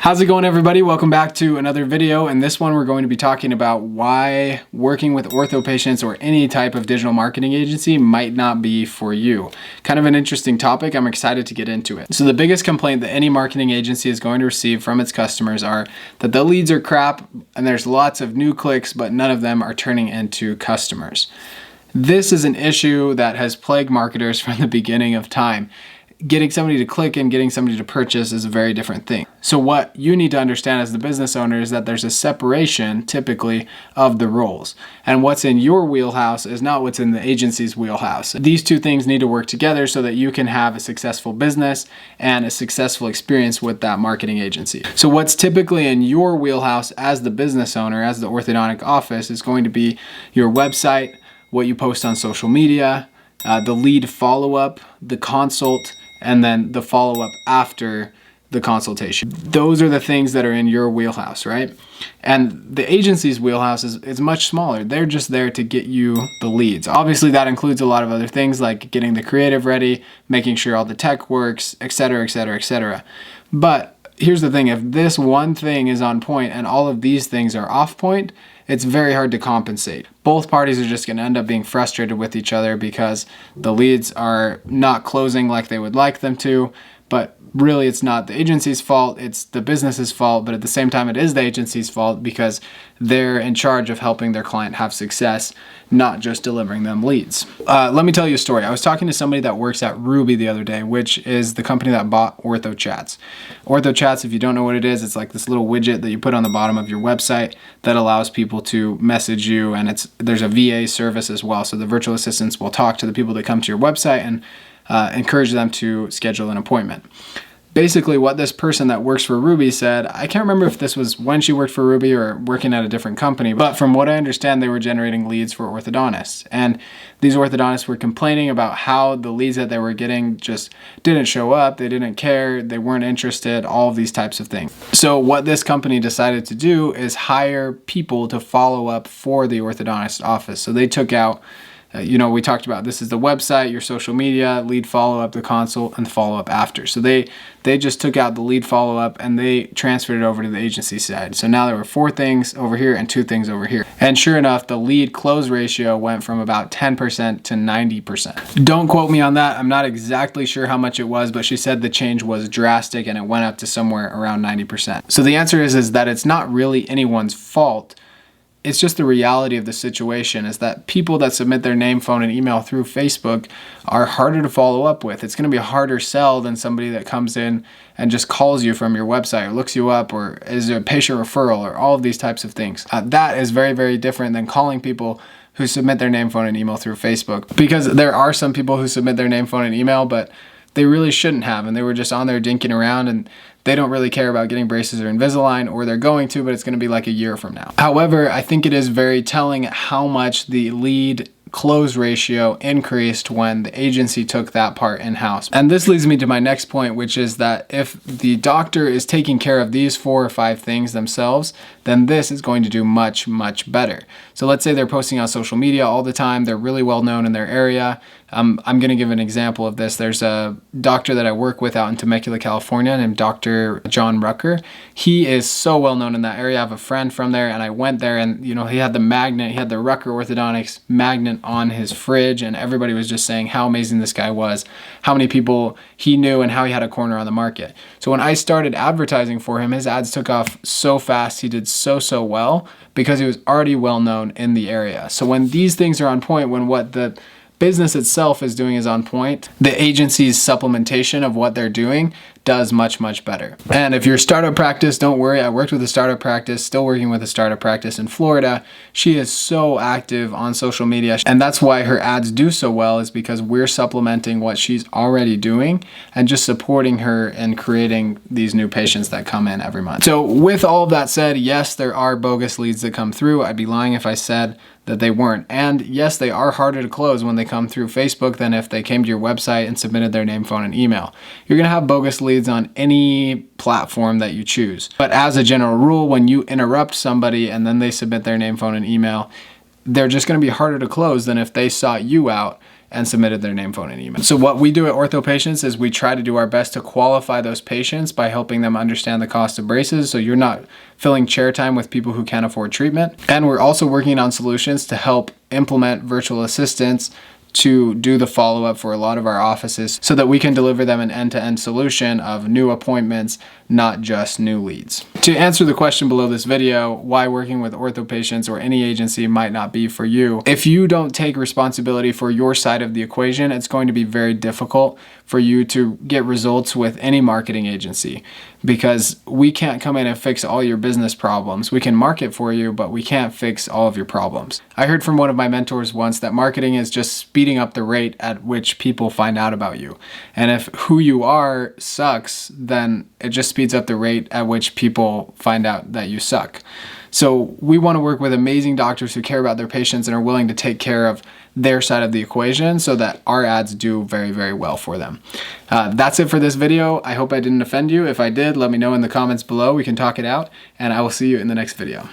How's it going, everybody? Welcome back to another video. In this one, we're going to be talking about why working with Orthopatients or any type of digital marketing agency might not be for you. Kind of an interesting topic. I'm excited to get into it. So the biggest complaint that any marketing agency is going to receive from its customers are that the leads are crap and there's lots of new clicks, but none of them are turning into customers. This is an issue that has plagued marketers from the beginning of time. Getting somebody to click and getting somebody to purchase is a very different thing. So what you need to understand as the business owner is that there's a separation typically of the roles. And what's in your wheelhouse is not what's in the agency's wheelhouse. These two things need to work together so that you can have a successful business and a successful experience with that marketing agency. So what's typically in your wheelhouse as the business owner, as the orthodontic office, is going to be your website, what you post on social media, the lead follow-up, the consult, and then the follow-up after the consultation. Those are the things that are in your wheelhouse, right? And the agency's wheelhouse is much smaller. They're just there to get you the leads. Obviously, that includes a lot of other things like getting the creative ready, making sure all the tech works, etc., etc., etc. But here's the thing, if this one thing is on point and all of these things are off point, it's very hard to compensate. Both parties are just going to end up being frustrated with each other because the leads are not closing like they would like them to, but really it's not the agency's fault, it's the business's fault, but at the same time it is the agency's fault because they're in charge of helping their client have success, not just delivering them leads. Let me tell you a story. I was talking to somebody that works at Ruby the other day, which is the company that bought Orthochats. Orthochats, if you don't know what it is, it's like this little widget that you put on the bottom of your website that allows people to message you, and there's a VA service as well. So the virtual assistants will talk to the people that come to your website and encourage them to schedule an appointment. Basically, what this person that works for Ruby said, I can't remember if this was when she worked for Ruby or working at a different company, but from what I understand, they were generating leads for orthodontists. And these orthodontists were complaining about how the leads that they were getting just didn't show up, they didn't care, they weren't interested, all of these types of things. So what this company decided to do is hire people to follow up for the orthodontist office. So they took out we talked about this is the website, your social media, lead follow-up, the consult, and the follow-up after. So they just took out the lead follow-up and they transferred it over to the agency side. So now there were 4 things over here and 2 things over here. And sure enough, the lead close ratio went from about 10% to 90%. Don't quote me on that. I'm not exactly sure how much it was, but she said the change was drastic and it went up to somewhere around 90%. So the answer is that it's not really anyone's fault. It's just the reality of the situation is that people that submit their name, phone, and email through Facebook are harder to follow up with. It's going to be a harder sell than somebody that comes in and just calls you from your website or looks you up or is a patient referral or all of these types of things. That is very, very different than calling people who submit their name, phone, and email through Facebook, because there are some people who submit their name, phone, and email, but they really shouldn't have, and they were just on there dinking around, and they don't really care about getting braces or Invisalign, or they're going to, but it's going to be like a year from now. However, I think it is very telling how much the lead close ratio increased when the agency took that part in-house. And this leads me to my next point, which is that if the doctor is taking care of these 4 or 5 things themselves, then this is going to do much, much better. So let's say they're posting on social media all the time, they're really well known in their area. I'm going to give an example of this. There's a doctor that I work with out in Temecula, California, named Dr. John Rucker. He is so well known in that area. I have a friend from there, and I went there, and he had the magnet, he had the Rucker Orthodontics magnet on his fridge, and everybody was just saying how amazing this guy was, how many people he knew, and how he had a corner on the market. So when I started advertising for him, his ads took off so fast. He did so well because he was already well known in the area. So when these things are on point, when what the business itself is doing is on point, the agency's supplementation of what they're doing does much, much better. And if you're a startup practice, don't worry. I worked with a startup practice, still working with a startup practice in Florida. She is so active on social media, and that's why her ads do so well, is because we're supplementing what she's already doing and just supporting her and creating these new patients that come in every month. So with all of that said, yes, there are bogus leads that come through. I'd be lying if I said that they weren't. And yes, they are harder to close when they come through Facebook than if they came to your website and submitted their name, phone, and email. You're gonna have bogus leads on any platform that you choose. But as a general rule, when you interrupt somebody and then they submit their name, phone, and email, they're just gonna be harder to close than if they sought you out and submitted their name, phone, and email. So what we do at Orthopatients is we try to do our best to qualify those patients by helping them understand the cost of braces, so you're not filling chair time with people who can't afford treatment. And we're also working on solutions to help implement virtual assistants to do the follow-up for a lot of our offices so that we can deliver them an end-to-end solution of new appointments, not just new leads. To answer the question below this video, why working with Orthopatients or any agency might not be for you, if you don't take responsibility for your side of the equation, it's going to be very difficult for you to get results with any marketing agency, because we can't come in and fix all your business problems. We can market for you, but we can't fix all of your problems. I heard from one of my mentors once that marketing is just speeding up the rate at which people find out about you. And if who you are sucks, then it just speeds up the rate at which people find out that you suck. So we want to work with amazing doctors who care about their patients and are willing to take care of their side of the equation so that our ads do very, very well for them. That's it for this video. I hope I didn't offend you. If I did, let me know in the comments below. We can talk it out, and I will see you in the next video.